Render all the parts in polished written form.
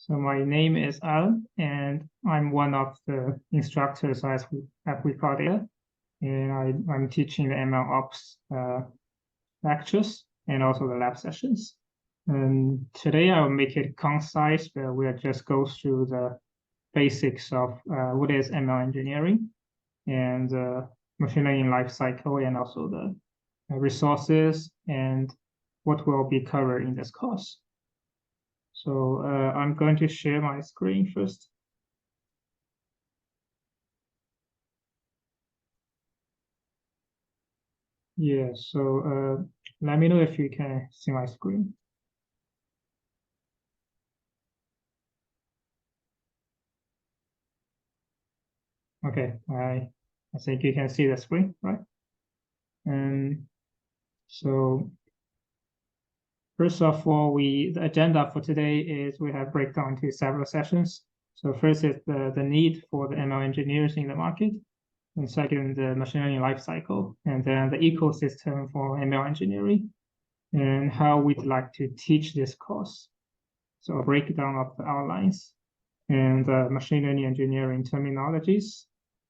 So my name is Alan, and I'm one of the instructors at WeCloudData, and I'm teaching the MLOps lectures and also the lab sessions. And today I will make it concise, but we'll just go through the basics of what is ML engineering and machine learning lifecycle, and also the resources and what will be covered in this course. So I'm going to share my screen first. Yeah, so let me know if you can see my screen. Okay, I think you can see the screen, right? And so first of all, the agenda for today is we have breakdown into several sessions. So first is the need for the ML engineers in the market, and second, the machine learning lifecycle, and then the ecosystem for ML engineering, and how we'd like to teach this course. So a breakdown of the outlines and machine learning engineering terminologies,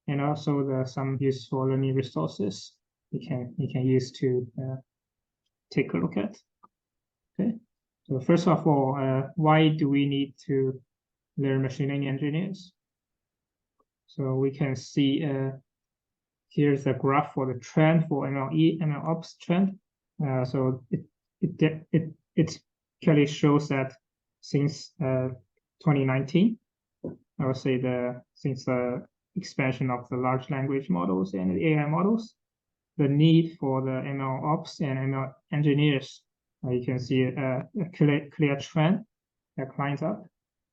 and also some useful learning resources you can use to take a look at. Okay, so first of all, why do we need to learn machine learning engineers? So we can see here's a graph for the trend for MLOps trend. So it clearly shows that since 2019, I would say since the expansion of the large language models and the AI models, the need for the MLOps and ML engineers, you can see a clear trend that climbs up,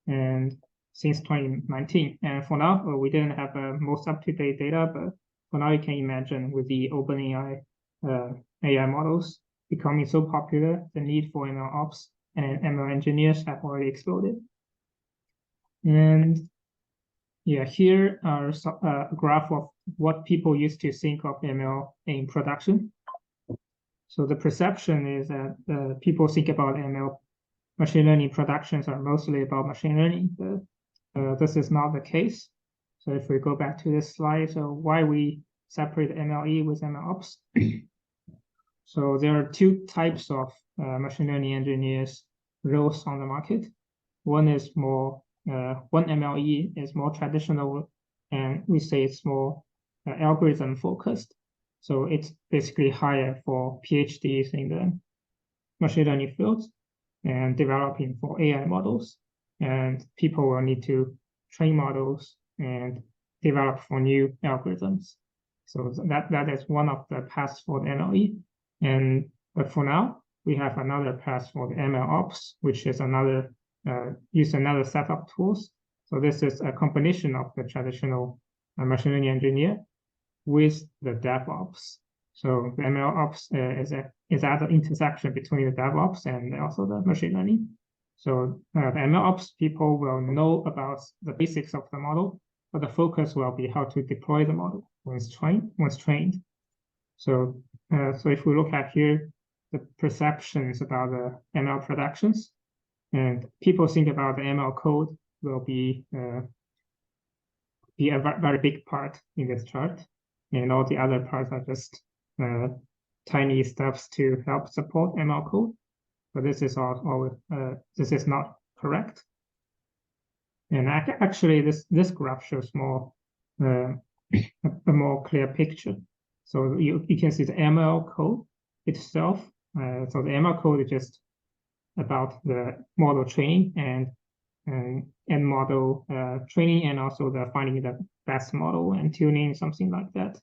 and since 2019. And for now, we didn't have most up-to-date data, but for now you can imagine with the OpenAI AI models becoming so popular, the need for MLOps and ML engineers have already exploded. And yeah, here are a graph of what people used to think of ML in production. So the perception is that people think about ML machine learning productions are mostly about machine learning, but this is not the case. So if we go back to this slide, so why we separate MLE with MLOps? So there are two types of machine learning engineers roles on the market. One is more one MLE is more traditional, and we say it's more algorithm focused. So it's basically hired for PhDs in the machine learning fields and developing for AI models. And people will need to train models and develop for new algorithms. So that is one of the paths for the MLE. But for now, we have another path for the MLOps, which is use another set of tools. So this is a combination of the traditional machine learning engineer with the DevOps. So the MLOps is at the intersection between the DevOps and also the machine learning. So the MLOps people will know about the basics of the model, but the focus will be how to deploy the model once trained. So if we look at here, the perceptions about the ML productions, and people think about the ML code will be a very big part in this chart, and all the other parts are just tiny steps to help support ML code. But this is this is not correct. And actually, this graph shows a more clear picture. So you can see the ML code itself. So the ML code is just about the model training and model training, and also the finding the best model and tuning, something like that.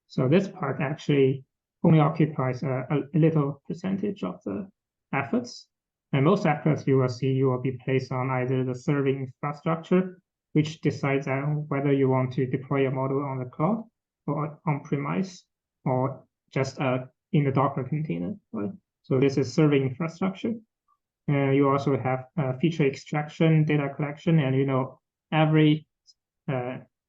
So this part actually only occupies a little percentage of the efforts. And most efforts you will be placed on either the serving infrastructure, which decides whether you want to deploy a model on the cloud or on-premise, or just in the Docker container, right? So this is serving infrastructure. You also have feature extraction, data collection, and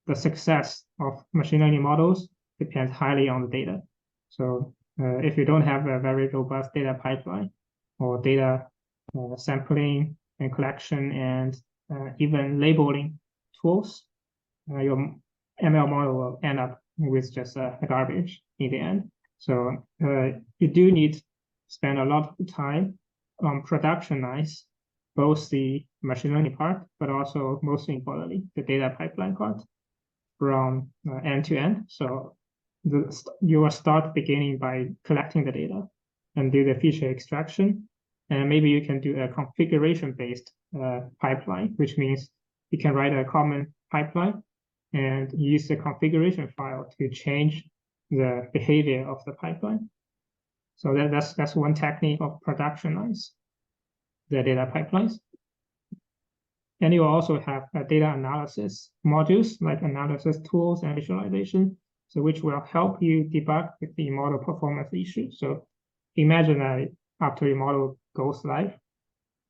the success of machine learning models depends highly on the data. So if you don't have a very robust data pipeline or data sampling and collection and even labeling tools, your ML model will end up with just garbage in the end. So you do need to spend a lot of time on productionize both the machine learning part, but also most importantly, the data pipeline part from end to end. So you will start beginning by collecting the data and do the feature extraction. And maybe you can do a configuration-based pipeline, which means you can write a common pipeline and use the configuration file to change the behavior of the pipeline. So that's one technique of productionize the data pipelines. And you also have data analysis modules like analysis tools and visualization, so which will help you debug the model performance issues. So imagine that after your model goes live,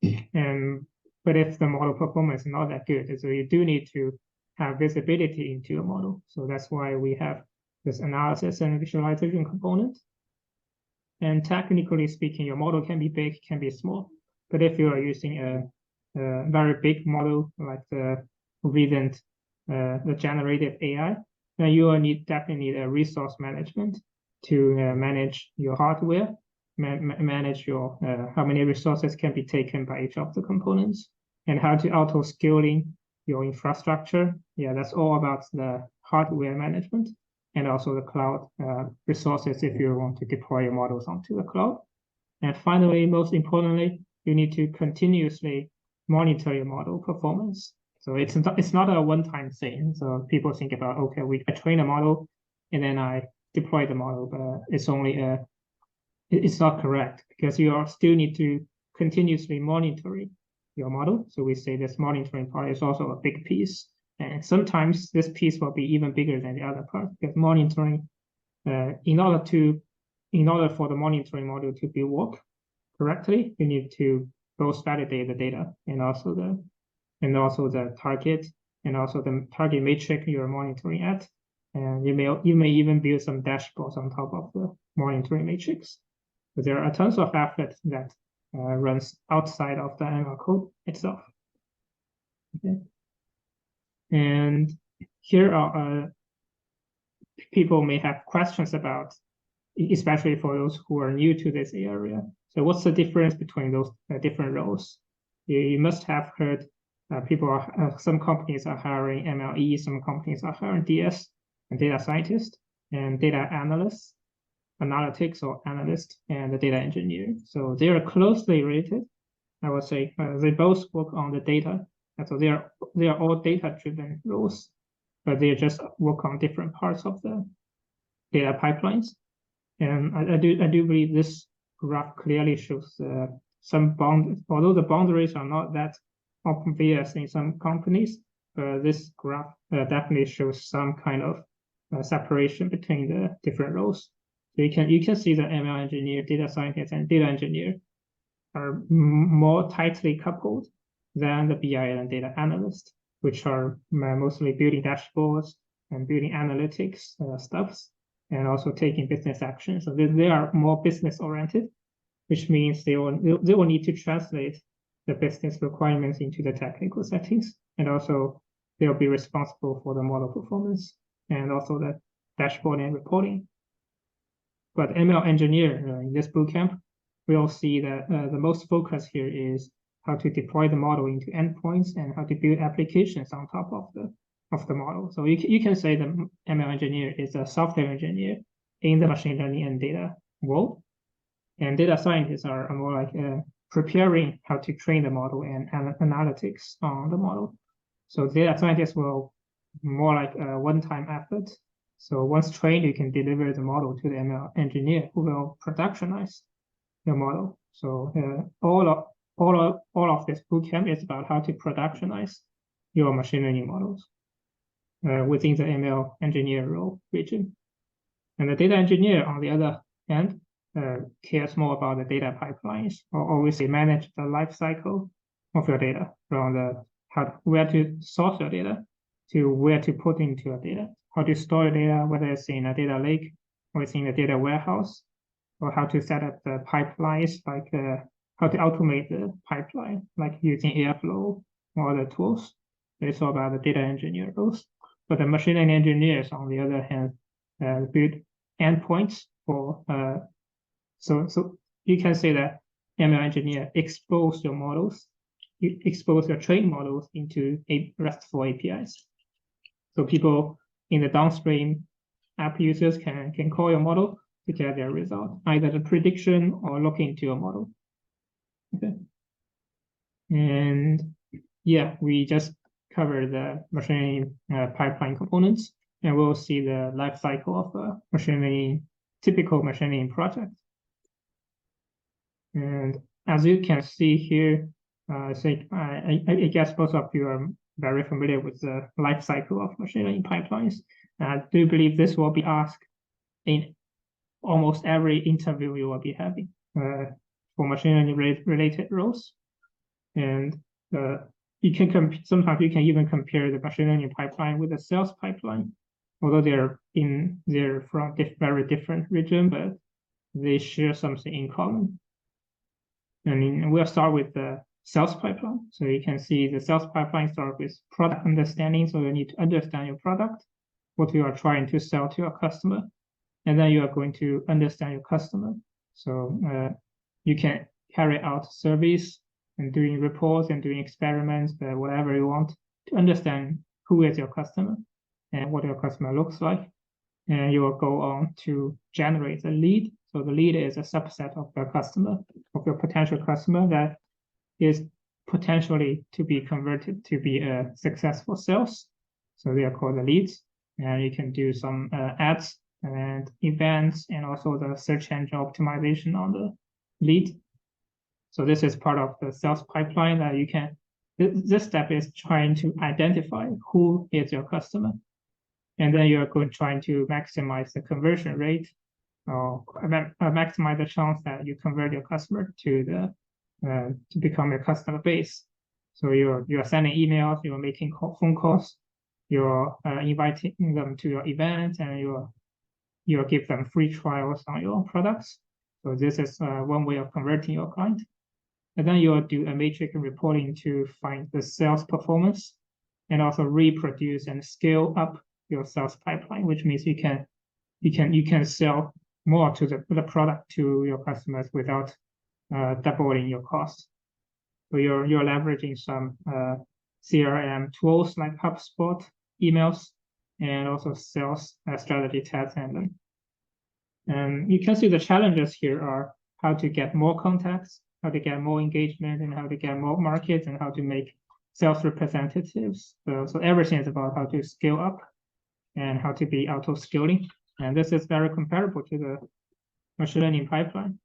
but if the model performance is not that good, so you do need to have visibility into your model. So that's why we have this analysis and visualization component. And technically speaking, your model can be big, can be small. But if you are using a very big model like the recent the generative AI, then you will definitely need a resource management to manage your hardware, manage your how many resources can be taken by each of the components, and how to auto scaling your infrastructure. Yeah, that's all about the hardware management and also the cloud resources if you want to deploy your models onto the cloud. And finally, most importantly, you need to continuously monitor your model performance. So it's not a one-time thing. So people think about, okay, I train a model and then I deploy the model, but it's not correct because you still need to continuously monitor your model. So we say this monitoring part is also a big piece. And sometimes this piece will be even bigger than the other part because monitoring, in order for the monitoring model to be work correctly, you need to both validate the data and also the target and also the target matrix you're monitoring at. And you may even build some dashboards on top of the monitoring matrix. But there are tons of effort that runs outside of the ML code itself. Okay. And here are people may have questions about, especially for those who are new to this area. So what's the difference between those different roles? You must have heard some companies are hiring MLE, some companies are hiring DS and data scientist and data analyst, analytics or analyst, and the data engineer. So they are closely related. I would say they both work on the data. And so they are all data-driven roles, but they just work on different parts of the data pipelines. And I do believe this graph clearly shows although the boundaries are not that obvious in some companies, this graph definitely shows some kind of separation between the different roles. So you can see that ML engineer, data scientist, and data engineer are more tightly coupled than the BI and data analyst, which are mostly building dashboards and building analytics stuffs, and also taking business action. So they are more business oriented, which means they will need to translate the business requirements into the technical settings, and also they'll be responsible for the model performance and also the dashboard and reporting. But ML engineer in this bootcamp, we'll see that the most focus here is how to deploy the model into endpoints and how to build applications on top of the model. So you can say the ML engineer is a software engineer in the machine learning and data world, and data scientists are more like preparing how to train the model and analytics on the model. So data scientists will more like a one-time effort. So once trained, you can deliver the model to the ML engineer who will productionize the model. So all of this bootcamp is about how to productionize your machine learning models within the ML engineer role region. And the data engineer, on the other hand, cares more about the data pipelines, or we say manage the life cycle of your data from where to source your data to where to put into your data, how to store your data, whether it's in a data lake or it's in a data warehouse, or how to set up the pipelines, like how to automate the pipeline, like using Airflow or other tools. It's all about the data engineer roles. But the machine learning engineers, on the other hand, build endpoints for so you can say that ML engineer expose your models, you expose your trained models into RESTful APIs. So people in the downstream app users can call your model to get their result, either the prediction or look into your model. Okay. And yeah, we just covered the machine learning pipeline components, and we'll see the life cycle of a machine learning, typical machine learning project. And as you can see here, I guess most of you are very familiar with the life cycle of machine learning pipelines. I do believe this will be asked in almost every interview you will be having for machine learning related roles. And you can sometimes you can even compare the machine learning pipeline with the sales pipeline, although they're from very different region, but they share something in common. And we'll start with the sales pipeline. So you can see the sales pipeline starts with product understanding. So you need to understand your product, what you are trying to sell to your customer, and then you are going to understand your customer. So you can carry out surveys and doing reports and doing experiments, whatever you want to understand who is your customer and what your customer looks like. And you will go on to generate a lead. So the lead is a subset of your customer, of your potential customer that is potentially to be converted to be a successful sales. So they are called the leads. And you can do some ads and events and also the search engine optimization on the lead. So this is part of the sales pipeline that you can, this step is trying to identify who is your customer. And then you're trying to maximize the conversion rate or maximize the chance that you convert your customer to become a customer base. So you're sending emails, you're making phone calls, you're inviting them to your event, and you'll give them free trials on your products. So this is one way of converting your client. And then you'll do a matrix reporting to find the sales performance and also reproduce and scale up your sales pipeline, which means you can sell more to the product to your customers without doubling your costs. So you're leveraging some CRM tools like HubSpot, emails, and also sales strategy tests. And you can see the challenges here are how to get more contacts, how to get more engagement, and how to get more markets, and how to make sales representatives. So everything is about how to scale up and how to be auto-scaling. And this is very comparable to the machine learning pipeline.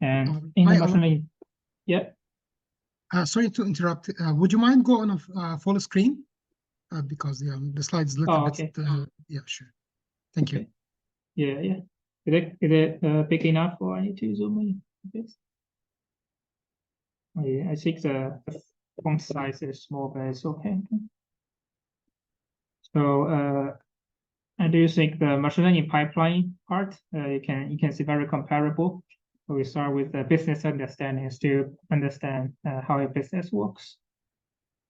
And in the machine learning, yeah. Sorry to interrupt. Would you mind go on a full screen? Because the slides a little bit. Yeah, sure. Thank you. Yeah. Is it big enough, or I need to zoom in a bit? Yeah, I think the font size is small, but it's okay. So I do think the machine learning pipeline part you can see very comparable. So we start with the business understanding to understand how your business works.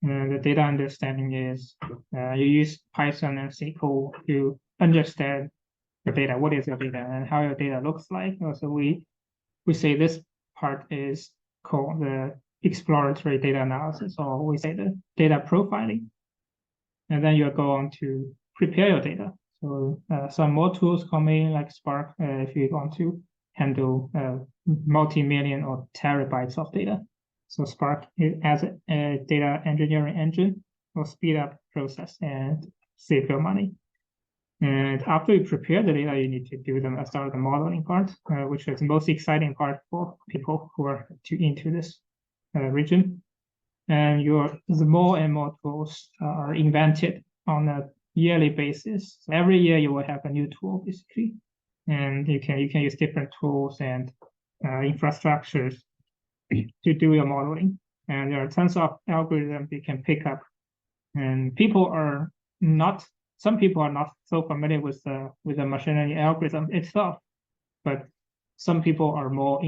The data understanding is you use Python and SQL to understand your data. What is your data and how your data looks like? Also, we say this part is called the exploratory data analysis, or we say the data profiling. And then you go on to prepare your data. So some more tools come in, like Spark, if you want to handle multi-million or terabytes of data. So Spark, as a data engineering engine, will speed up the process and save your money. And after you prepare the data, you need to do start the modeling part, which is the most exciting part for people who are into this region. And the more and more tools are invented on a yearly basis. So every year you will have a new tool, basically, and you can use different tools and infrastructures to do your modeling. And there are tons of algorithms you can pick up. And some people are not so familiar with the machine learning algorithm itself, but some people are more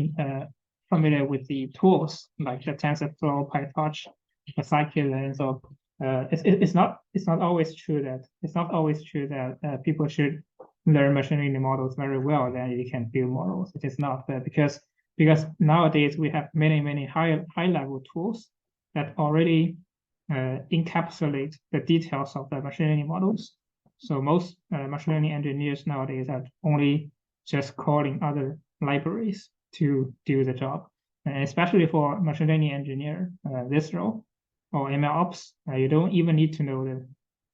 familiar with the tools like the TensorFlow, PyTorch, scikit-learn. So it's not always true that people should learn machine learning models very well, then you can build models. It is not, but because nowadays we have many high level tools that already encapsulate the details of the machine learning models. So most machine learning engineers nowadays are only just calling other libraries to do the job. And especially for machine learning engineer, this role, or MLOps, you don't even need to know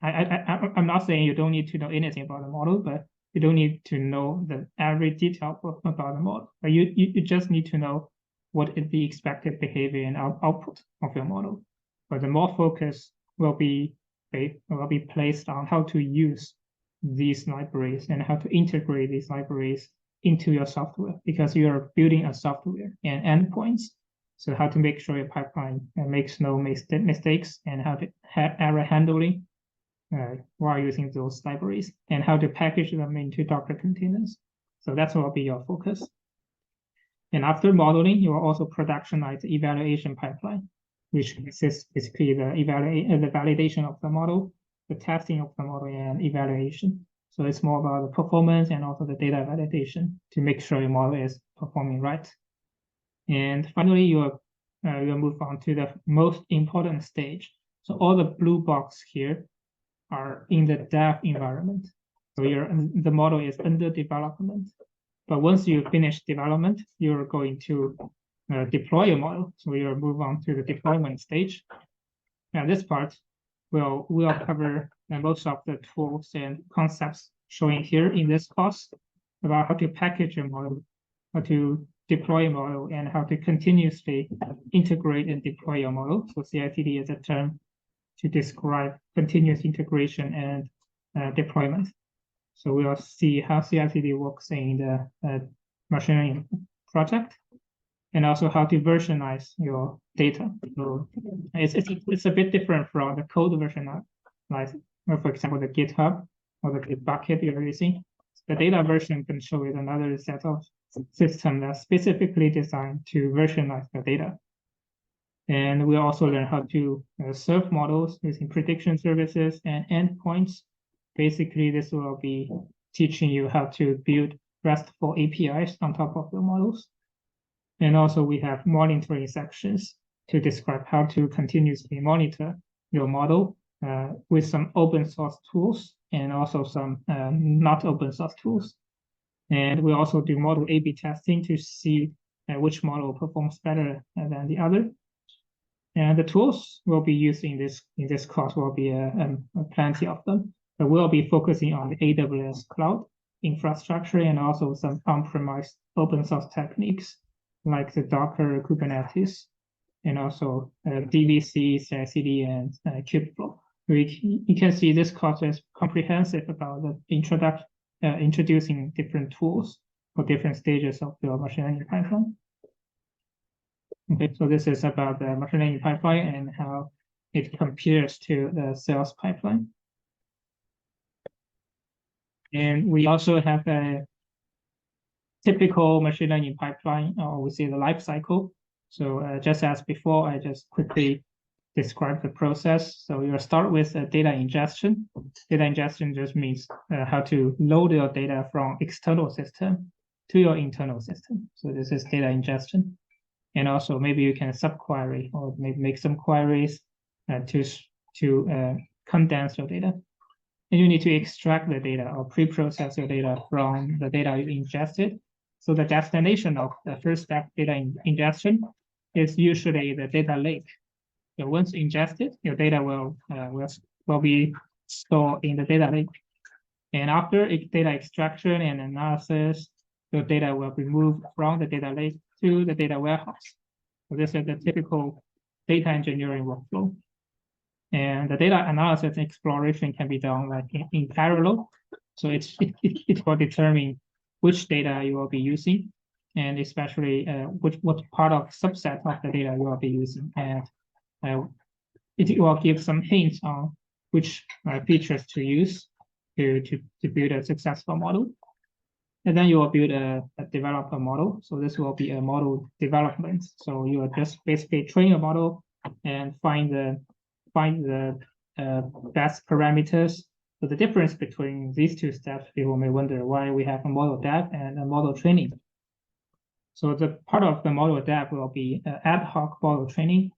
I'm not saying you don't need to know anything about the model, but you don't need to know every detail about the model. But you just need to know what is the expected behavior and output of your model. But the more focus will be placed on how to use these libraries and how to integrate these libraries into your software, because you're building a software and endpoints. So how to make sure your pipeline makes no mistakes, and how to have error handling while using those libraries, and how to package them into Docker containers. So that's what will be your focus. And after modeling, you will also productionize the evaluation pipeline, which consists basically the validation of the model, the testing of the model, and evaluation. So it's more about the performance and also the data validation to make sure your model is performing right. And finally, you'll move on to the most important stage. So all the blue box here are in the dev environment. So the model is under development. But once you finish development, you're going to deploy your model. So you'll move on to the deployment stage. Now this part will cover most of the tools and concepts showing here in this course about how to package a model, how to deploy a model, and how to continuously integrate and deploy your model. So CI/CD is a term to describe continuous integration and deployment. So we'll see how CI/CD works in the machine learning project, and also how to versionize your data. So it's a bit different from the code versionizing, for example, the GitHub or the Bitbucket you're using. The data version control is another set of system that's specifically designed to versionize the data. And we also learn how to serve models using prediction services and endpoints. Basically, this will be teaching you how to build RESTful APIs on top of the models. And also we have monitoring sections to describe how to continuously monitor your model with some open source tools and also some not open source tools. And we also do model A/B testing to see which model performs better than the other. And the tools we'll be using in this course will be plenty of them. But we'll be focusing on the AWS cloud infrastructure and also some on-premise open source techniques like the Docker, Kubernetes, and also DVC, CI/CD, and Kubeflow. You can see this course is comprehensive about the introducing different tools for different stages of your machine learning pipeline. Okay, so this is about the machine learning pipeline and how it compares to the sales pipeline. And we also have a typical machine learning pipeline, or we say the life cycle. So just as before, I just quickly describe the process. So you'll start with data ingestion. Data ingestion just means how to load your data from external system to your internal system. So this is data ingestion. And also maybe you can subquery or maybe make some queries to condense your data. And you need to extract the data or pre-process your data from the data you ingested. So the destination of the first step data ingestion is usually the data lake. So once ingested, your data will be stored in the data lake. And after data extraction and analysis, your data will be moved from the data lake to the data warehouse. So this is the typical data engineering workflow. And the data analysis and exploration can be done like in parallel. So it will determine which data you will be using, and especially what part of subset of the data you will be using. And it will give some hints on which features to use to build a successful model. And then you will build a developer model. So this will be a model development. So you will just basically train a model and find the best parameters. So the difference between these two steps, people may wonder why we have a model dev and a model training. So the part of the model dev will be ad hoc model training,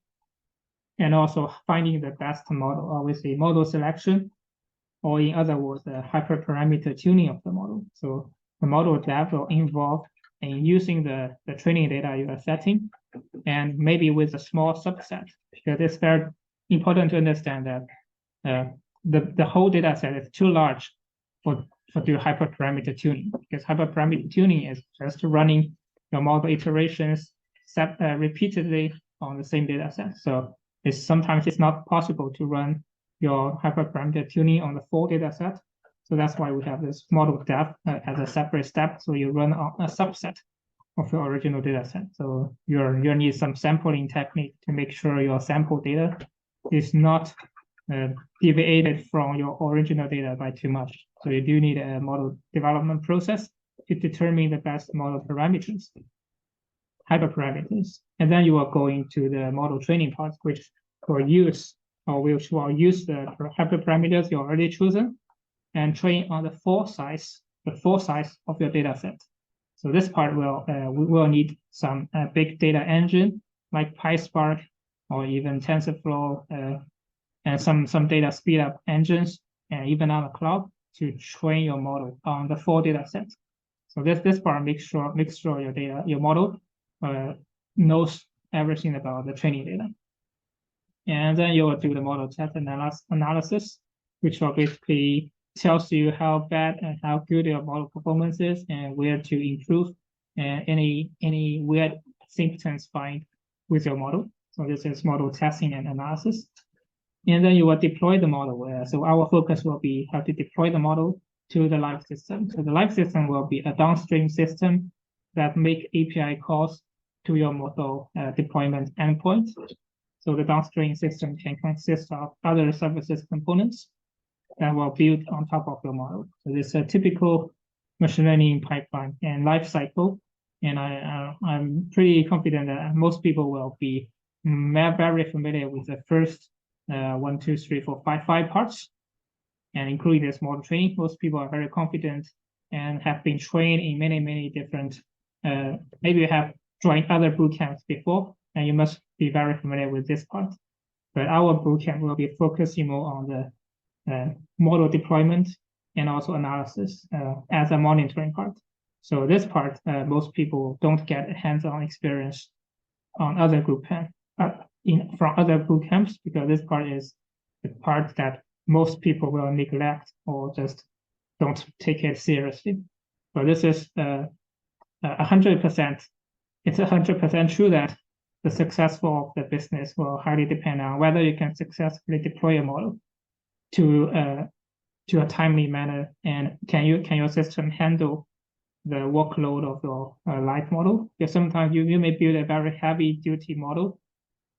and also finding the best model, obviously model selection, or in other words, the hyperparameter tuning of the model. So the model dev will involve in using the training data you are setting, and maybe with a small subset, because it's very important to understand that the whole data set is too large for do hyperparameter tuning, because hyperparameter tuning is just running your model iterations repeatedly on the same data set. So sometimes it's not possible to run your hyperparameter tuning on the full data set. So that's why we have this model dev as a separate step. So you run on a subset of your original data set. So you need some sampling technique to make sure your sample data is not deviated from your original data by too much. So you do need a model development process to determine the best model parameters, hyperparameters. And then you are going to the model training part, which will use the hyperparameters you already chosen and train on the full size of your data set. So this part we will need some big data engine like PySpark or even TensorFlow and some data speed up engines, and even on the cloud to train your model on the full data set. So this part makes sure your model knows everything about the training data. And then you will do the model test analysis, which will basically tells you how bad and how good your model performance is and where to improve and any weird symptoms find with your model. So this is model testing and analysis. And then you will deploy the model. So our focus will be how to deploy the model to the live system. So the live system will be a downstream system that make API calls to your model deployment endpoint. So the downstream system can consist of other services components that will build on top of your model. So this is a typical machine learning pipeline and life cycle. And I'm pretty confident that most people will be very familiar with the first 1, 2, 3, 4, 5 parts, and including this model training. Most people are very confident and have been trained in many different, maybe you have joined other bootcamps before, and you must be very familiar with this part. But our bootcamp will be focusing more on the model deployment and also analysis as a monitoring part. So this part, most people don't get hands-on experience on other from other bootcamps, because this part is the part that most people will neglect or just don't take it seriously. But this is 100%. It's 100% true that the success of the business will highly depend on whether you can successfully deploy a model to a timely manner, and can your system handle the workload of your live model? Because sometimes you may build a very heavy duty model.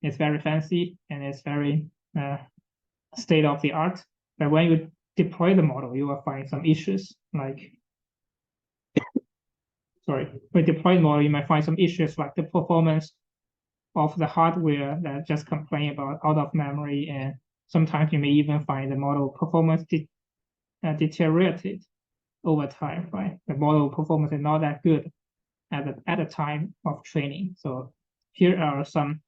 It's very fancy and it's very state of the art. But when you deploy the model, you will find some issues like, when you deploy the model, you might find some issues like the performance of the hardware that just complain about out of memory, and sometimes you may even find the model performance deteriorated over time, right? The model performance is not that good at the time of training. So here are some,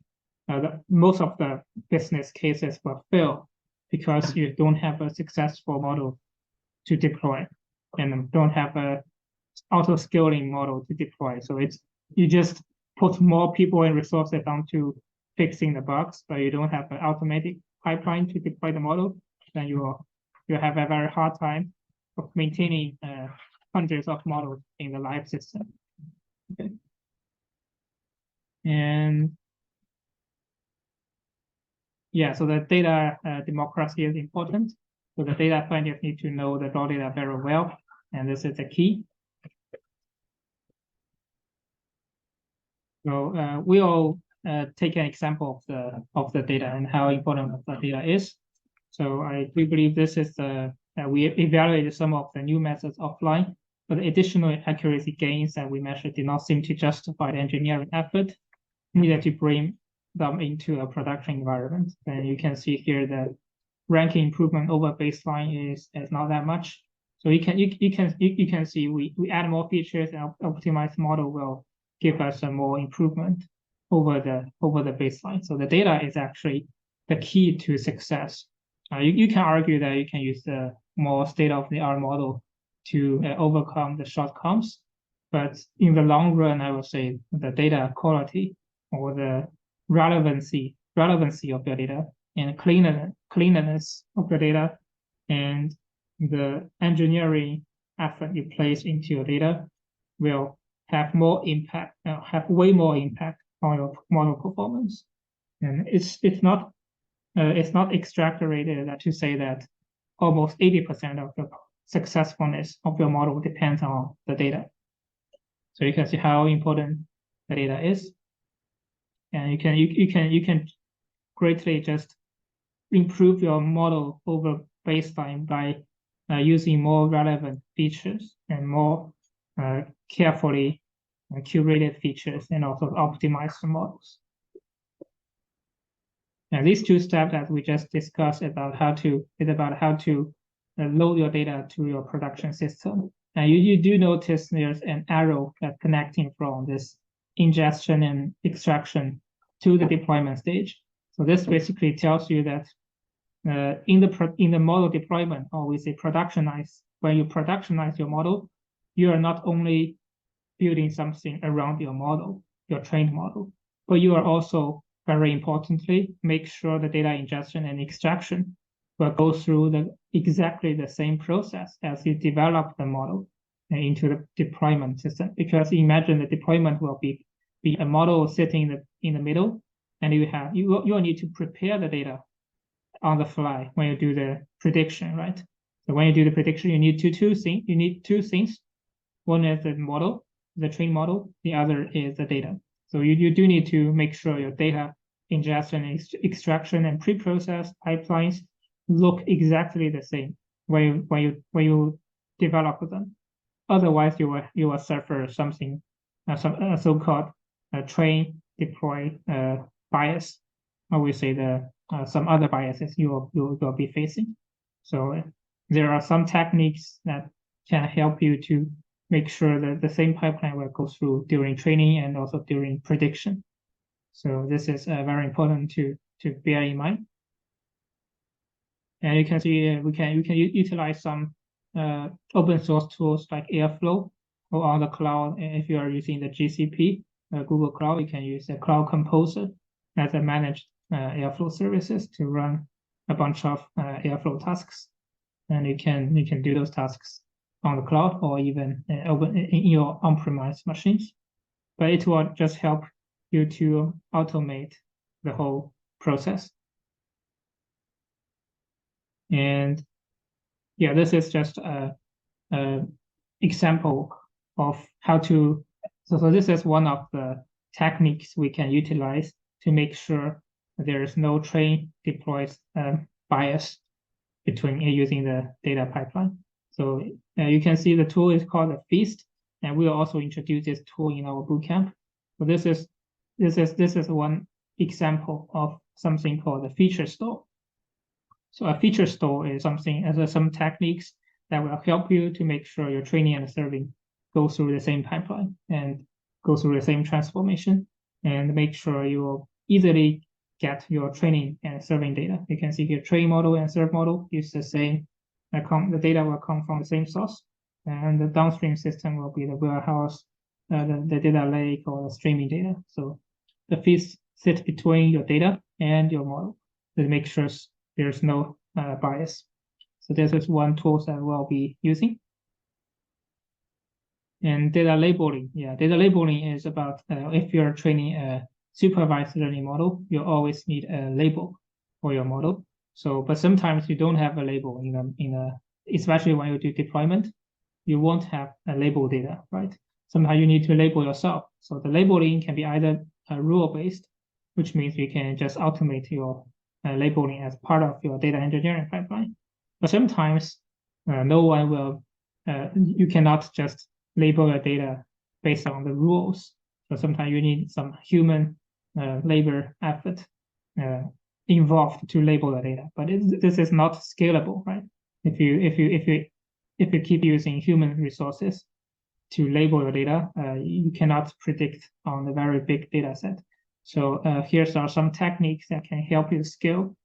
most of the business cases will fail because you don't have a successful model to deploy and don't have a auto-scaling model to deploy. So you just put more people and resources onto fixing the bugs, but you don't have an automatic pipeline to deploy the model, then you have a very hard time of maintaining hundreds of models in the live system. Okay. And yeah, so the data democracy is important. So the data scientists need to know the raw data very well, and this is the key. So we'll take an example of the data and how important the data is. So we believe this is we evaluated some of the new methods offline, but the additional accuracy gains that we measured did not seem to justify the engineering effort needed to bring them into a production environment. And you can see here that ranking improvement over baseline is not that much. So you can see we add more features, and optimized model will give us a more improvement over the baseline. So the data is actually the key to success. You can argue that you can use the more state-of-the-art model to overcome the shortcomings, but in the long run, I would say the data quality or the relevancy of your data and cleanliness of your data and the engineering effort you place into your data will have more impact, have way more impact on your model performance. And it's not exaggerated to say that almost 80% of the successfulness of your model depends on the data. So you can see how important the data is, and you can greatly just improve your model over baseline by using more relevant features and more carefully curated features, and also optimize the models. And these two steps that we just discussed about how to load your data to your production system. And you do notice there's an arrow that's connecting from this ingestion and extraction to the deployment stage. So this basically tells you that in the model deployment, or we say productionize, when you productionize your model, you are not only building something around your model, your trained model, but you are also, very importantly, make sure the data ingestion and extraction will go through exactly the same process as you develop the model into the deployment system. Because imagine the deployment will be a model sitting in the middle, and you will need to prepare the data on the fly when you do the prediction, right? So when you do the prediction, you need two things. One is the model, the trained model. The other is the data. So you do need to make sure your data ingestion, extraction, and pre-process pipelines look exactly the same when you develop them. Otherwise, you will suffer something, some so-called train deploy bias, or we say some other biases you will be facing. So there are some techniques that can help you to make sure that the same pipeline will go through during training and also during prediction. So this is very important to bear in mind. And you can see you can utilize some open source tools like Airflow, or on the cloud. If you are using the GCP, Google Cloud, you can use the Cloud Composer as a managed Airflow services to run a bunch of Airflow tasks, and you can do those tasks on the cloud or even in your on-premise machines. But it will just help you to automate the whole process. And yeah, this is just a example of how to. So this is one of the techniques we can utilize to make sure there is no train deploy bias between using the data pipeline. So you can see the tool is called a Feast, and we'll also introduce this tool in our bootcamp. So this is one example of something called a feature store. So a feature store is some techniques that will help you to make sure your training and serving go through the same pipeline and go through the same transformation, and make sure you will easily get your training and serving data. You can see here train model and serve model use the same. The data will come from the same source, and the downstream system will be the warehouse, the data lake, or the streaming data. So the feeds sit between your data and your model to make sure there's no bias. So this is one tool that we'll be using. And data labeling. Yeah, data labeling is about if you're training a supervised learning model, you always need a label for your model. So, but sometimes you don't have a label especially when you do deployment, you won't have a label data, right? Sometimes you need to label yourself. So the labeling can be either rule-based, which means you can just automate your labeling as part of your data engineering pipeline. But sometimes no one will, you cannot just label your data based on the rules. So sometimes you need some human labor effort involved to label the data, but this is not scalable, right? If you keep using human resources to label your data, you cannot predict on a very big data set. So here's are some techniques that can help you scale,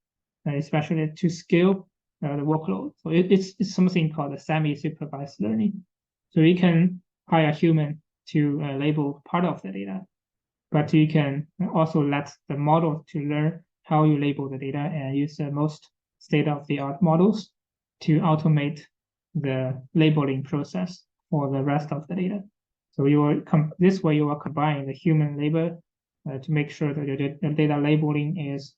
especially to scale the workload. So it's something called a semi-supervised learning. So you can hire a human to label part of the data, but you can also let the model to learn how you label the data and use the most state-of-the-art models to automate the labeling process for the rest of the data. So this way you will combine the human labor to make sure that your data labeling is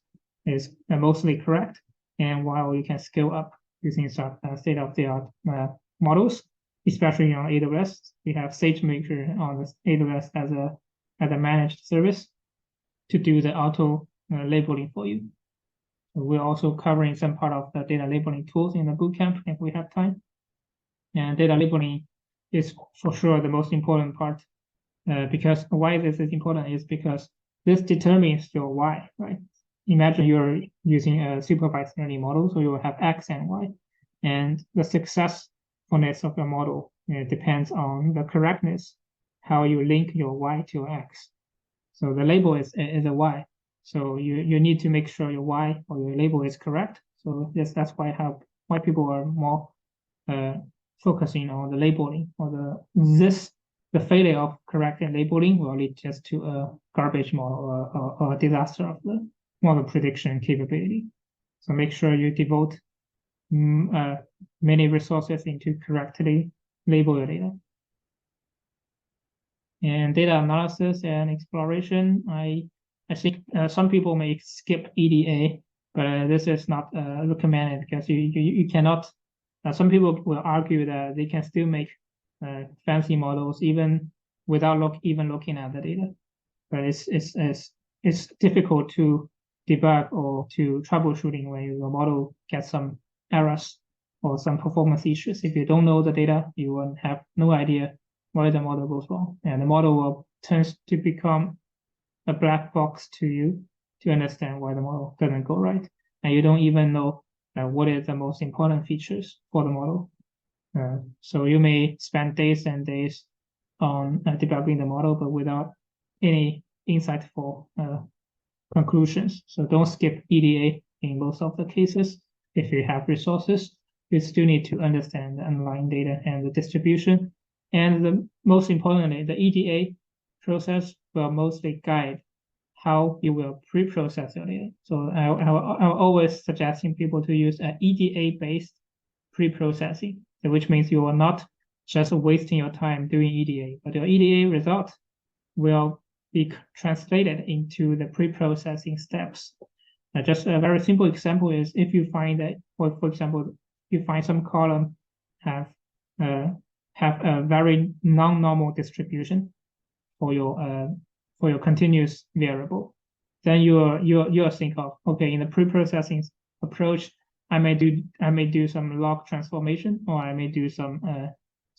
mostly correct, and while you can scale up using some state-of-the-art models, especially on AWS. We have SageMaker on AWS as a managed service to do the auto labeling for you. We're also covering some part of the data labeling tools in the bootcamp if we have time. And data labeling is for sure the most important part, because why this is important is because this determines your why, right? Imagine you're using a supervised learning model, so you will have X and Y, and the successfulness of your model depends on the correctness, how you link your Y to your X. So the label is a Y. So you need to make sure your Y or your label is correct. So that's why people are more focusing on the labeling, or the failure of correct labeling will lead just to a garbage model or a disaster of the model prediction capability. So make sure you devote many resources into correctly label your data. And data analysis and exploration, I think some people may skip EDA, but this is not recommended because you cannot. Some people will argue that they can still make fancy models even without even looking at the data, but it's difficult to debug or to troubleshooting when your model gets some errors or some performance issues. If you don't know the data, you will have no idea why the model goes wrong, and the model will tend to become a black box to you to understand why the model doesn't go right, and you don't even know what is the most important features for the model. So you may spend days and days on debugging the model, but without any insightful conclusions. So don't skip EDA in most of the cases. If you have resources, you still need to understand the underlying data and the distribution. And most importantly, the EDA process will mostly guide how you will pre-process your data. So I'll always suggesting people to use an EDA-based pre-processing, which means you are not just wasting your time doing EDA, but your EDA result will be translated into the pre-processing steps. Just a very simple example is if you find that, for example, you find some column have a very non-normal distribution for your continuous variable, then you'll think of, okay, in the pre-processing approach, I may do some log transformation, or I may do some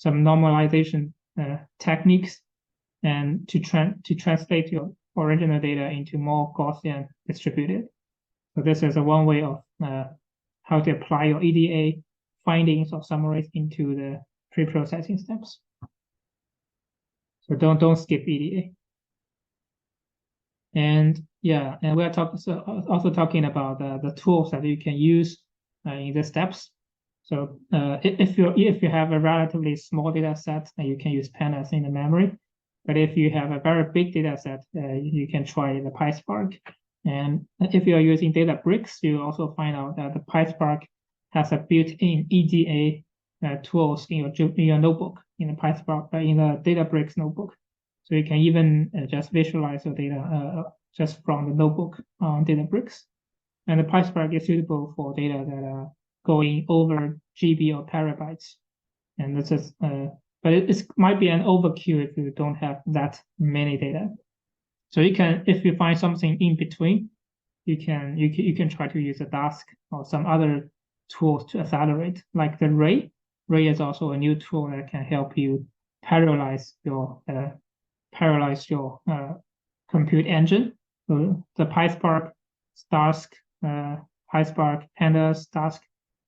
normalization techniques, and to translate your original data into more Gaussian distributed. So this is one way of how to apply your EDA findings or summaries into the pre-processing steps. So don't skip EDA. And yeah, and we're also talking about the tools that you can use in the steps. So if you have a relatively small data set, you can use pandas in the memory. But if you have a very big data set, you can try the PySpark. And if you are using Databricks, you also find out that the PySpark has a built-in EDA tools in your notebook, in the PySpark, in the Databricks notebook. So you can even just visualize your data just from the notebook on Databricks. And the PySpark is suitable for data that are going over GB or terabytes. And this is, but it might be an overkill if you don't have that many data. So you can, if you find something in between, you can try to use a Dask or some other tools to accelerate, like the Ray. Ray is also a new tool that can help you parallelize your compute engine So the PySpark, Starsk, PySpark, Pandas, Starsk,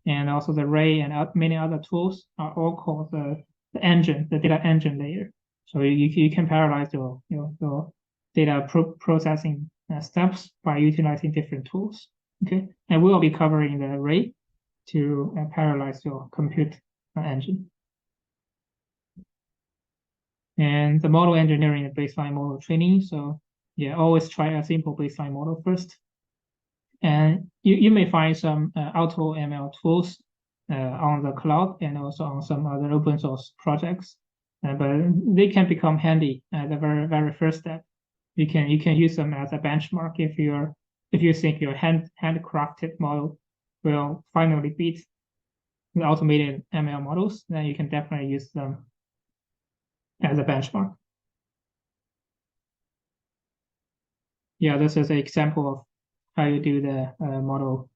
and also the Ray and many other tools are all called the engine, the data engine layer. So you can parallelize your data processing steps by utilizing different tools. Okay, and we'll be covering the Ray to parallelize your compute engine. And the model engineering and baseline model training. So yeah, always try a simple baseline model first. And you may find some auto ML tools on the cloud and also on some other open source projects, but they can become handy at the very first step. You can use them as a benchmark if you think your handcrafted model will finally beat the automated ML models, then you can definitely use them as a benchmark. Yeah, this is an example of how you do the model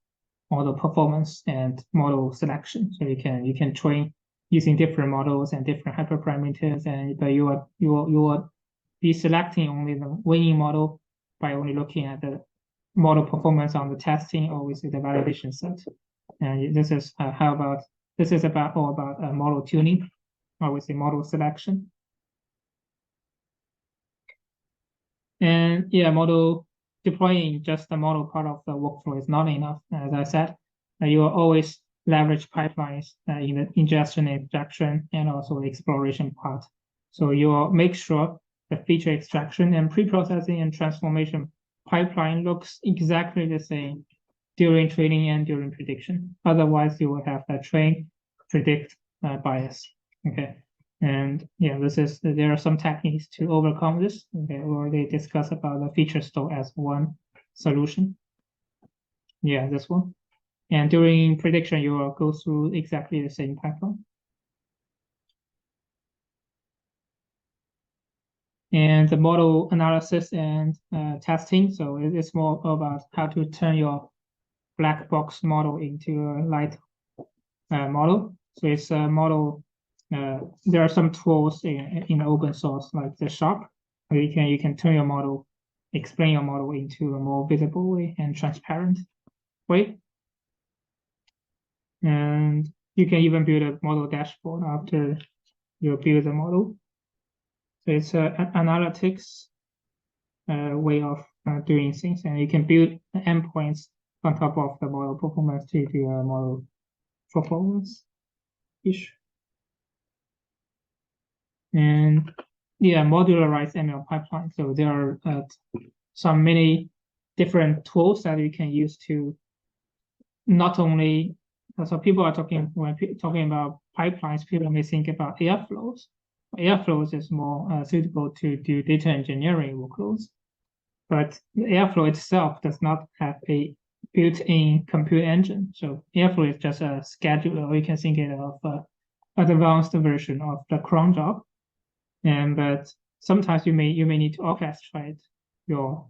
performance and model selection. So you can train using different models and different hyperparameters, but you will be selecting only the winning model by only looking at the model performance on the testing or with the validation set. And this is all about model tuning or with the model selection. And yeah, model deploying just the model part of the workflow is not enough. As I said, you will always leverage pipelines in the ingestion, extraction, and also the exploration part. So you will make sure the feature extraction and pre-processing and transformation pipeline looks exactly the same during training and during prediction. Otherwise, you will have that train predict bias. Okay. And yeah, there are some techniques to overcome this. Okay, or they discuss about the feature store as one solution. Yeah, this one. And during prediction, you will go through exactly the same pipeline. And the model analysis and testing. So it's more about how to turn your black box model into a light model. So it's a model. There are some tools in open source like the shop where you can turn your model, explain your model into a more visible way and transparent way. And you can even build a model dashboard after you build the model. So it's an analytics way of doing things, and you can build endpoints on top of the model performance to do a model performance issue. And yeah, modularized ML pipeline. So there are many different tools that you can use to not only, so people are talking about pipelines, people may think about Airflows. Airflows is more suitable to do data engineering workloads, but the Airflow itself does not have a built-in compute engine. So Airflow is just a scheduler, or you can think of an advanced version of the cron job. But sometimes you may need to orchestrate your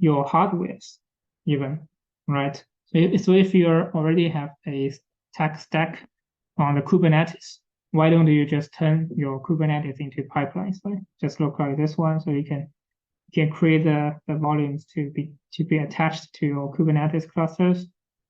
hardwares even, right? So if you already have a tech stack on the Kubernetes, why don't you just turn your Kubernetes into pipelines? Right? Just look like this one, so you can create the volumes to be attached to your Kubernetes clusters,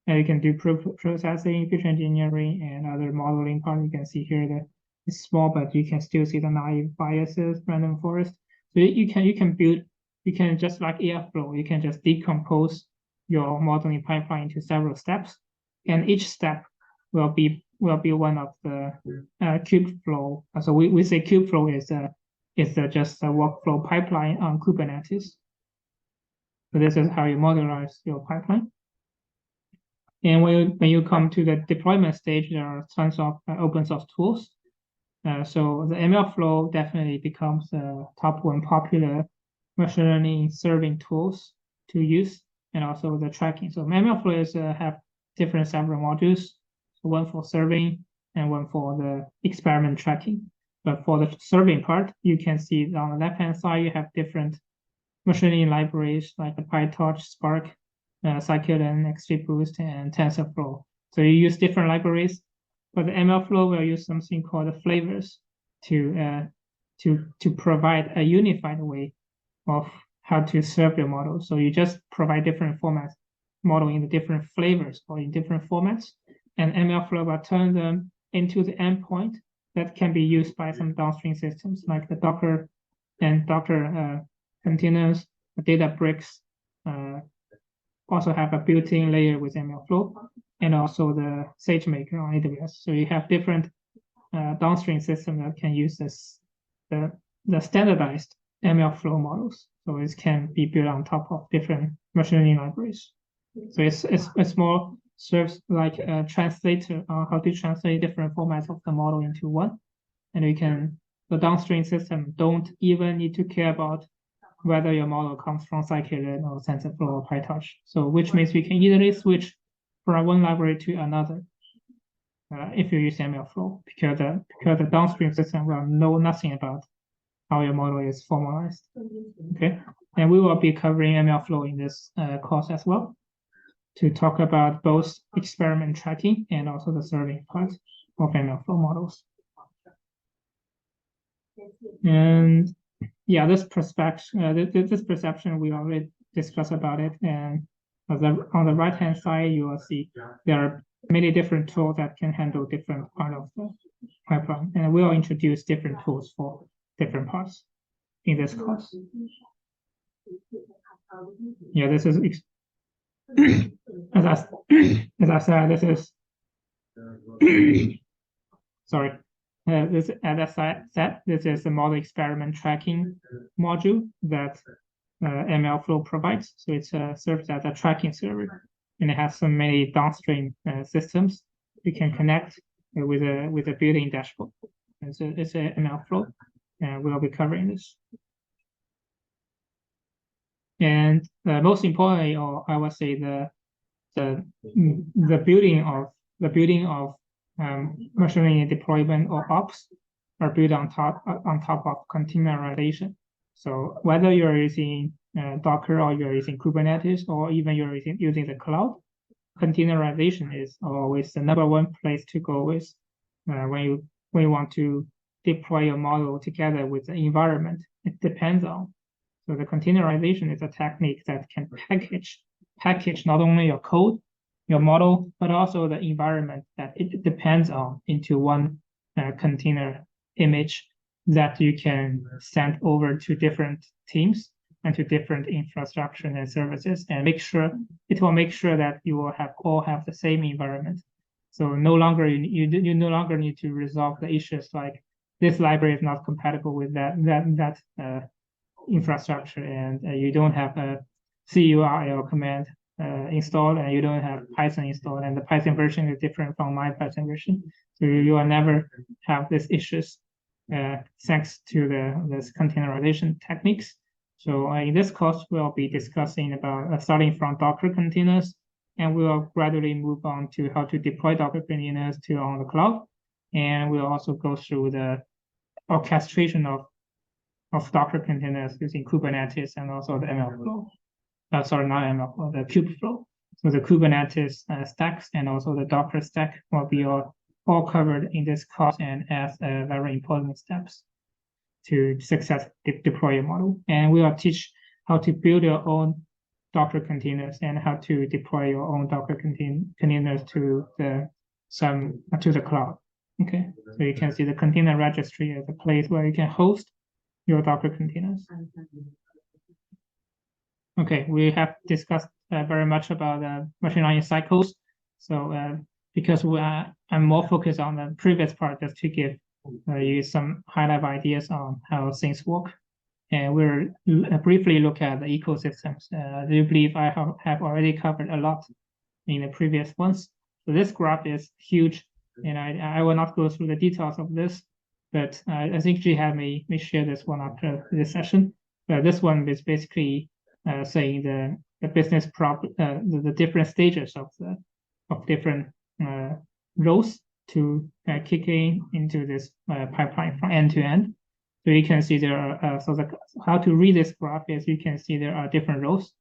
and you can do processing, feature engineering, and other modeling part. You can see here that it's small, but you can still see the naive biases, random forest. So you can just like Airflow, you can just decompose your modeling pipeline into several steps, and each step will be one of the Kubeflow. So we say Kubeflow is just a workflow pipeline on Kubernetes. So this is how you modularize your pipeline. And when you come to the deployment stage, there are tons of open source tools. So the MLflow definitely becomes the top one popular machine learning serving tools to use, and also the tracking. So MLflow is have different several modules, so one for serving and one for the experiment tracking. But for the serving part, you can see on the left-hand side, you have different machine learning libraries like the PyTorch, Spark, Scikit-learn, XGBoost, and TensorFlow. So you use different libraries. But the MLflow will use something called the flavors to provide a unified way of how to serve your model. So you just provide different formats, model in the different flavors or in different formats, and MLflow will turn them into the endpoint that can be used by some downstream systems like the Docker and Docker containers, Databricks, also have a built-in layer with MLflow, and also the SageMaker on AWS. So you have different downstream systems that can use this the standardized MLflow models. So it can be built on top of different machine learning libraries. So it's more serves like a translator on how to translate different formats of the model into one. And the downstream system don't even need to care about whether your model comes from scikit-learn or TensorFlow or PyTorch. So which means we can easily switch from one library to another if you use MLflow, because the downstream system will know nothing about how your model is formalized. Okay, and we will be covering MLflow in this course as well to talk about both experiment tracking and also the serving part of MLflow models. And yeah, this perception we already discussed about it. And on the right-hand side, you will see there are many different tools that can handle different part of the pipeline. And we'll introduce different tools for different parts in this course. Yeah, this is as I said, this is sorry. This, as I said, this is the model experiment tracking module that MLflow provides. So it serves as a tracking server, and it has so many downstream systems we can connect with a built-in dashboard. And so it's a MLflow, and we'll be covering this. And most importantly, or I would say the building of machine learning deployment or ops are built on top of containerization. So whether you're using Docker or you're using Kubernetes or even you're using the cloud, containerization is always the number one place to go with when you want to deploy your model together with the environment it depends on. So the containerization is a technique that can package not only your code, your model, but also the environment that it depends on into one container image that you can send over to different teams and to different infrastructure and services, and it will make sure that you will all have the same environment. So no longer you no longer need to resolve the issues like this library is not compatible with that infrastructure, and you don't have a curl command installed, and you don't have Python installed, and the Python version is different from my Python version. So you will never have these issues thanks to this containerization techniques. So in this course, we'll be discussing about starting from Docker containers, and we will gradually move on to how to deploy Docker containers on the cloud. And we'll also go through the orchestration of Docker containers using Kubernetes and also the MLflow. Sorry, not MLflow, the kubeflow. So the Kubernetes stacks and also the Docker stack will be all covered in this course and as very important steps to successfully deploy your model. And we will teach how to build your own Docker containers and how to deploy your own Docker containers to the cloud. Okay, so you can see the container registry as a place where you can host your Docker containers. Okay, we have discussed very much about machine learning cycles. So because I'm more focused on the previous part, just to give you some high-level ideas on how things work. And we'll briefly look at the ecosystems. I do believe I have already covered a lot in the previous ones. So this graph is huge, and I will not go through the details of this, but I think Jihad may share this one after this session. This one is basically saying the business problem, the different stages of different rows to kick into this pipeline from end to end. So you can see there are how to read this graph is you can see there are different rows.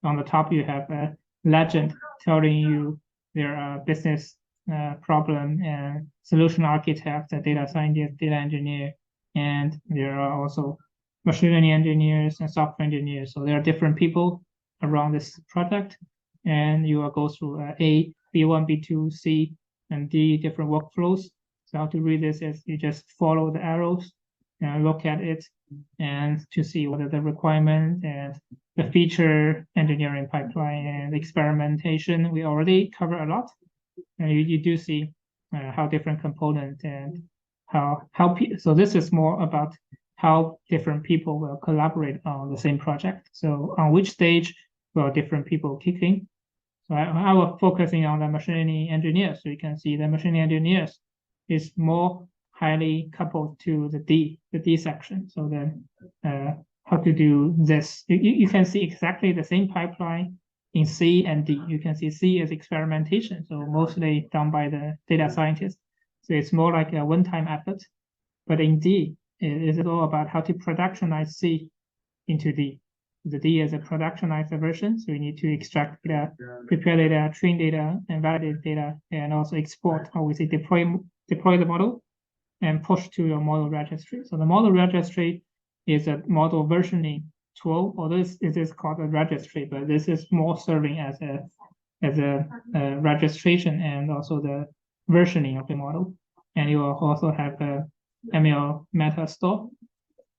On the top you have a legend telling you there are business problem and solution architect, a data scientist, data engineer, and there are also machine learning engineers and software engineers. So there are different people around this project, and you will go through A, B1, B2, C, and D different workflows. So how to read this is you just follow the arrows and look at it and to see what are the requirements and the feature engineering pipeline and experimentation. We already cover a lot. And you do see how different components and so this is more about how different people will collaborate on the same project. So on which stage will different people kick in? So I was focusing on the machine learning engineers. So you can see the machine learning engineers is more highly coupled to the D section. So then how to do this? You can see exactly the same pipeline in C and D. You can see C is experimentation, so mostly done by the data scientists. So it's more like a one-time effort. But in D, it is all about how to productionize C into D. The D is a productionized version, so you need to extract data, prepare data, train data, and validate data, and also export, or we say deploy the model and push to your model registry. So the model registry is a model versioning tool, although this is called a registry, but this is more serving as a registration and also the versioning of the model. And you will also have a ML meta store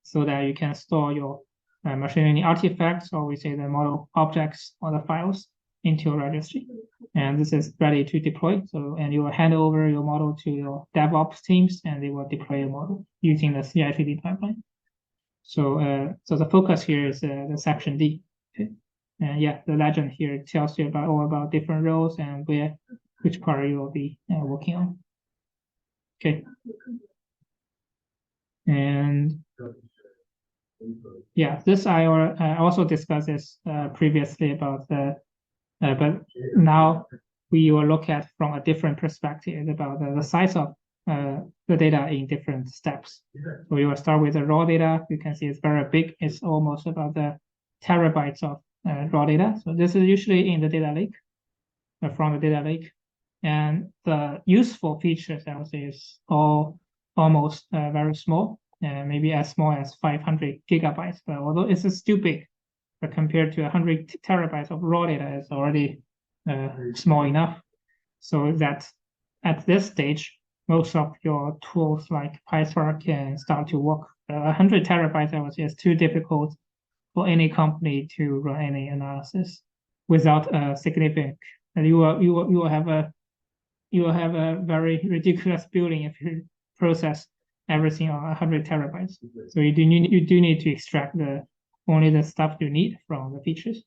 so that you can store your machine learning artifacts, or we say the model objects or the files into your registry. And this is ready to deploy. So, and you will hand over your model to your DevOps teams, and they will deploy your model using the CI/CD pipeline. So, so the focus here is the section D. Okay, and yeah, the legend here tells you all about different roles and which part you will be working on. Okay, and yeah, this I also discussed this previously about the, but now we will look at from a different perspective about the size of the data in different steps. So we will start with the raw data. You can see it's very big. It's almost about the terabytes of raw data. So this is usually in the data lake, from the data lake. And the useful features, I would say, is almost very small, maybe as small as 500 gigabytes. But although it's still big, but compared to 100 terabytes of raw data, it's already small enough. So that at this stage, most of your tools like Python can start to work. 100 terabytes, I would say, is too difficult for any company to run any analysis without a significant. And you will have a very ridiculous building if you process everything on 100 terabytes. So you do need to extract only the stuff you need from the features.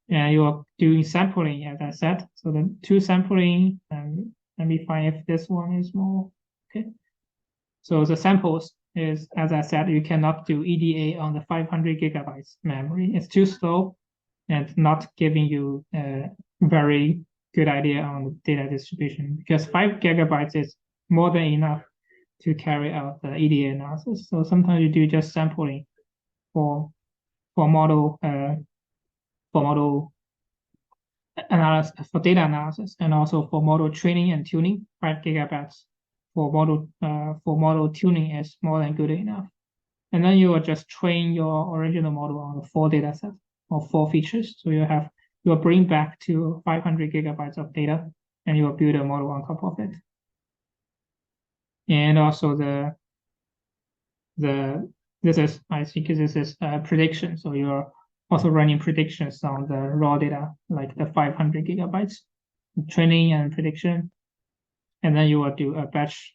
And you are doing sampling, as I said. So the two sampling, and let me find if this one is more, okay. So the samples is, as I said, you cannot do EDA on the 500 gigabytes memory. It's too slow and not giving you a very good idea on data distribution, because 5 gigabytes is more than enough to carry out the EDA analysis. So sometimes you do just sampling for model analysis, for data analysis, and also for model training and tuning. 5 gigabytes for model tuning is more than good enough. And then you will just train your original model on the 4 data set or 4 features. So you will bring back to 500 gigabytes of data, and you will build a model on top of it. And also this is prediction. So you're also running predictions on the raw data, like the 500 gigabytes, training and prediction. And then you will do a batch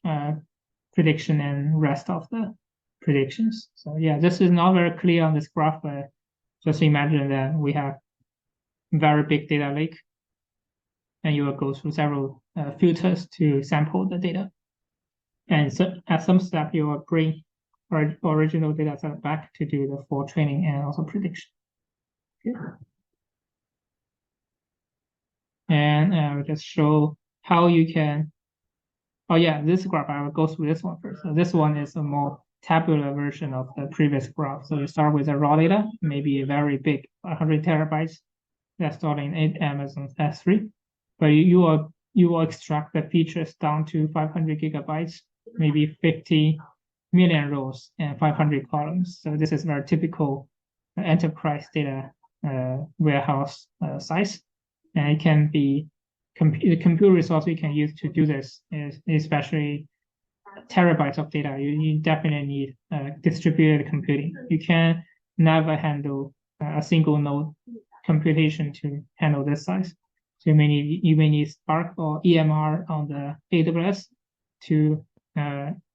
prediction and rest of the predictions. So yeah, this is not very clear on this graph, but just imagine that we have very big data lake, and you will go through several filters to sample the data. And so at some step, you will bring original data set back to do the full training and also prediction. Okay. And I'll just show how you can. Oh yeah, this graph, I will go through this one first. So this one is a more tabular version of the previous graph. So you start with the raw data, maybe a very big 100 terabytes that's stored in Amazon S3, but you will extract the features down to 500 gigabytes, maybe 50 million rows and 500 columns. So this is very typical enterprise data warehouse size. And it can be the compute resource we can use to do this is especially terabytes of data. You definitely need distributed computing. You can never handle a single node computation to handle this size. So you may need Spark or EMR on the AWS to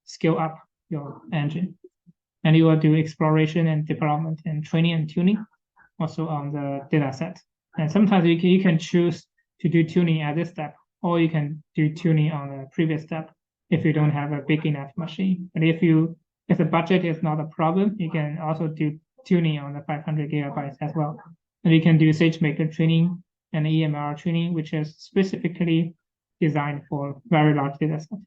scale up your engine. And you will do exploration and development and training and tuning also on the data set. And sometimes you can choose to do tuning at this step, or you can do tuning on the previous step if you don't have a big enough machine. But if the budget is not a problem, you can also do tuning on the 500 gigabytes as well. And you can do SageMaker training and EMR training, which is specifically designed for very large data sets.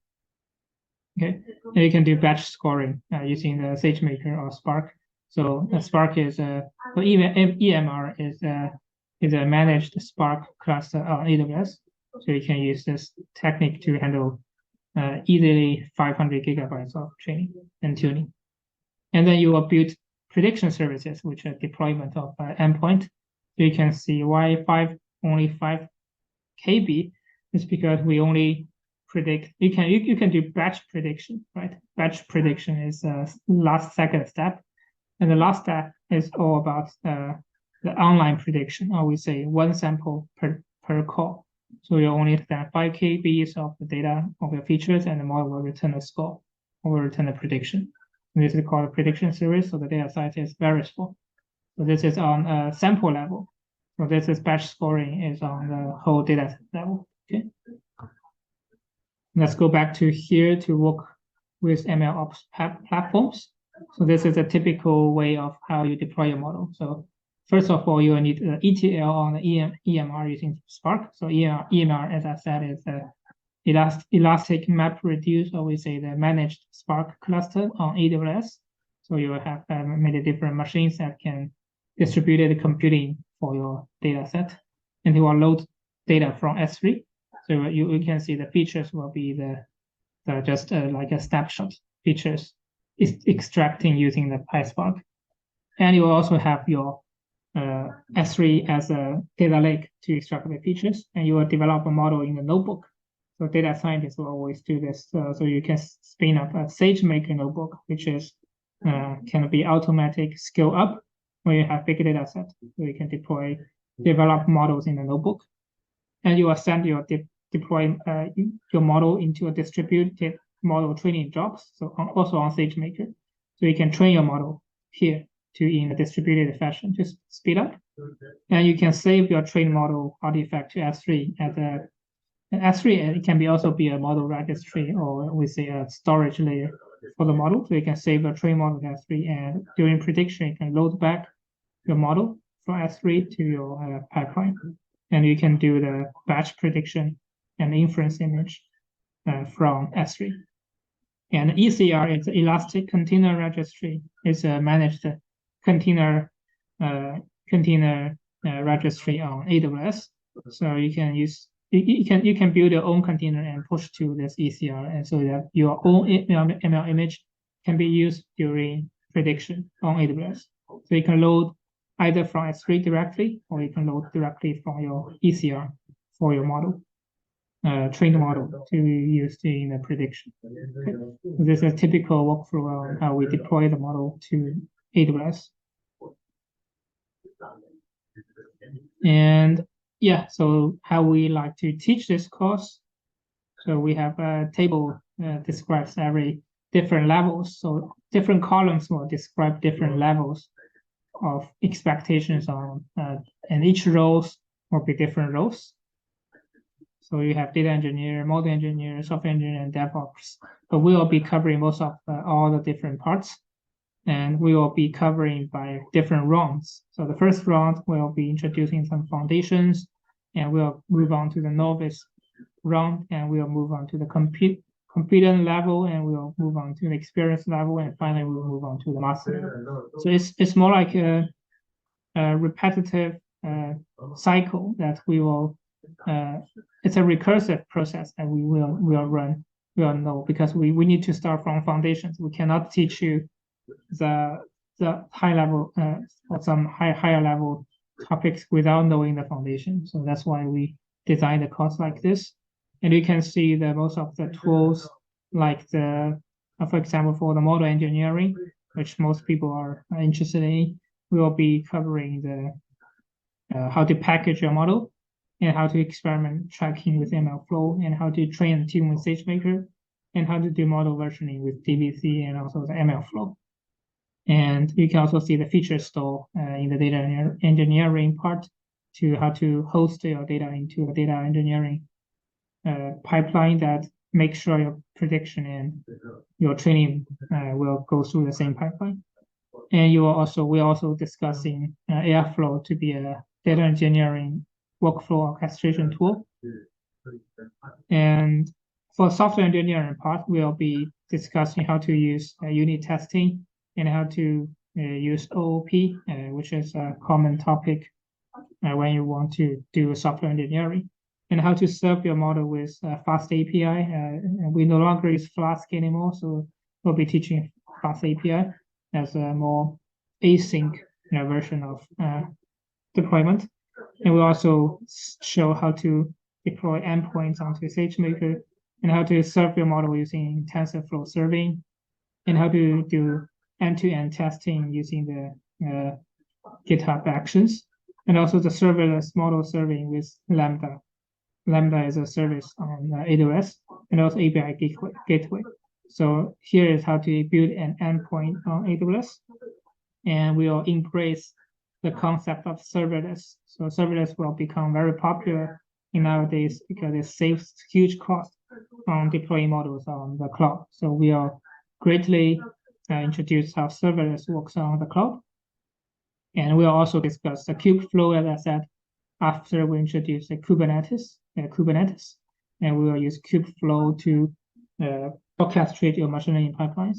Okay, and you can do batch scoring using the SageMaker or Spark. So Spark is EMR is a managed Spark cluster on AWS. So you can use this technique to handle easily 500 gigabytes of training and tuning. And then you will build prediction services, which are deployment of endpoint. So you can see why only 5 KB is because we only predict. You can do batch prediction, right? Batch prediction is second step, and the last step is all about the online prediction, or we say one sample per call. So you only send 5 KBs of the data of your features, and the model will return a score or will return a prediction. And this is called a prediction series. So the data size is very small. So this is on a sample level. So this is batch scoring is on the whole data set level. Okay. Let's go back to here to work with MLOps platforms. So this is a typical way of how you deploy your model. So first of all, you will need the ETL on the EMR using Spark. So EMR, as I said, is the elastic map reduce, or we say the managed Spark cluster on AWS. So you will have many different machines that can distributed computing for your data set, and you will load data from S3. So you can see the features will be just like a snapshot features extracting using the PySpark. And you will also have your S3 as a data lake to extract the features, and you will develop a model in the notebook. So data scientists will always do this. So you can spin up a SageMaker notebook, which is can be automatic scale up when you have big data set. So you can develop models in the notebook, and you will send your deploy your model into a distributed model training jobs. So also on SageMaker, so you can train your model here in a distributed fashion to speed up, and you can save your trained model artifact to S3 as a S3. It can also be a model registry, or we say a storage layer for the model. So you can save a trained model to S3, and during prediction, you can load back your model from S3 to your pipeline, and you can do the batch prediction and inference image from S3. And ECR is Elastic Container Registry. It's a managed container registry on AWS. So you can use you can build your own container and push to this ECR, and so that your own ML image can be used during prediction on AWS. So you can load either from S3 directly, or you can load directly from your ECR for your model, trained model to use in the prediction. Okay. So this is a typical workflow on how we deploy the model to AWS. And yeah, so how we like to teach this course. So we have a table describes every different levels. So different columns will describe different levels of expectations on, and each rows will be different roles. So you have data engineer, model engineer, software engineer, and DevOps. But we will be covering most of all the different parts, and we will be covering by different rounds. So the first round will be introducing some foundations, and we'll move on to the novice round, and we'll move on to the competent level, and we'll move on to the experience level, and finally we'll move on to the master level. So it's more like a repetitive cycle that we will. It's a recursive process that we will run Well, no, because we need to start from foundations. We cannot teach you the high level or some higher level topics without knowing the foundation. So that's why we designed the course like this. And you can see that most of the tools, like the, for example, for the model engineering, which most people are interested in, we will be covering the how to package your model and how to experiment tracking with MLflow and how to train and tune with SageMaker and how to do model versioning with DBC and also the MLflow. And you can also see the feature store in the data engineering part to how to host your data into a data engineering pipeline that makes sure your prediction and your training will go through the same pipeline. And we're also discussing Airflow to be a data engineering workflow orchestration tool. And for software engineering part, we'll be discussing how to use unit testing and how to use OOP, which is a common topic when you want to do software engineering, and how to serve your model with Fast API. We no longer use Flask anymore, so we'll be teaching Fast API as a more async version of deployment. And we'll also show how to deploy endpoints onto SageMaker and how to serve your model using TensorFlow serving and how to do end-to-end testing using the GitHub Actions, and also the serverless model serving with Lambda. Lambda is a service on AWS and also API gateway. So here is how to build an endpoint on AWS, and we will embrace the concept of serverless. So serverless will become very popular in nowadays because it saves huge cost on deploying models on the cloud. So we will greatly introduce how serverless works on the cloud. And we'll also discuss the Kubeflow, as I said, after we introduce the Kubernetes, and we will use Kubeflow to orchestrate your machine learning pipelines.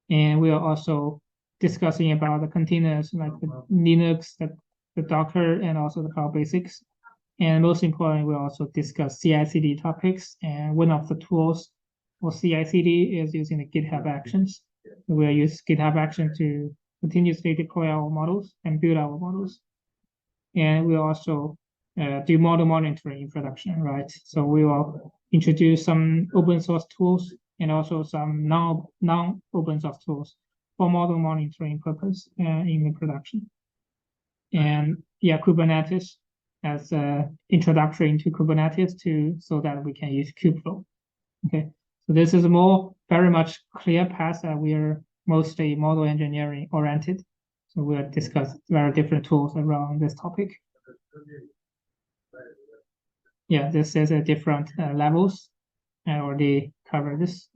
And we are also discussing about the containers like the Linux, the Docker, and also the Cloud Basics. And most importantly, we'll also discuss CI/CD topics. And one of the tools for CI/CD is using the GitHub Actions. We'll use GitHub Action to continuously deploy our models and build our models. And we'll also do model monitoring in production, right? So we will introduce some open source tools and also some non-open source tools for model monitoring purpose in the production. And yeah, Kubernetes as an introduction into Kubernetes so that we can use Kubeflow. Okay, so this is a very much clear path that we are mostly model engineering oriented. So we'll discuss very different tools around this topic. Yeah, this is a different levels. I already covered this.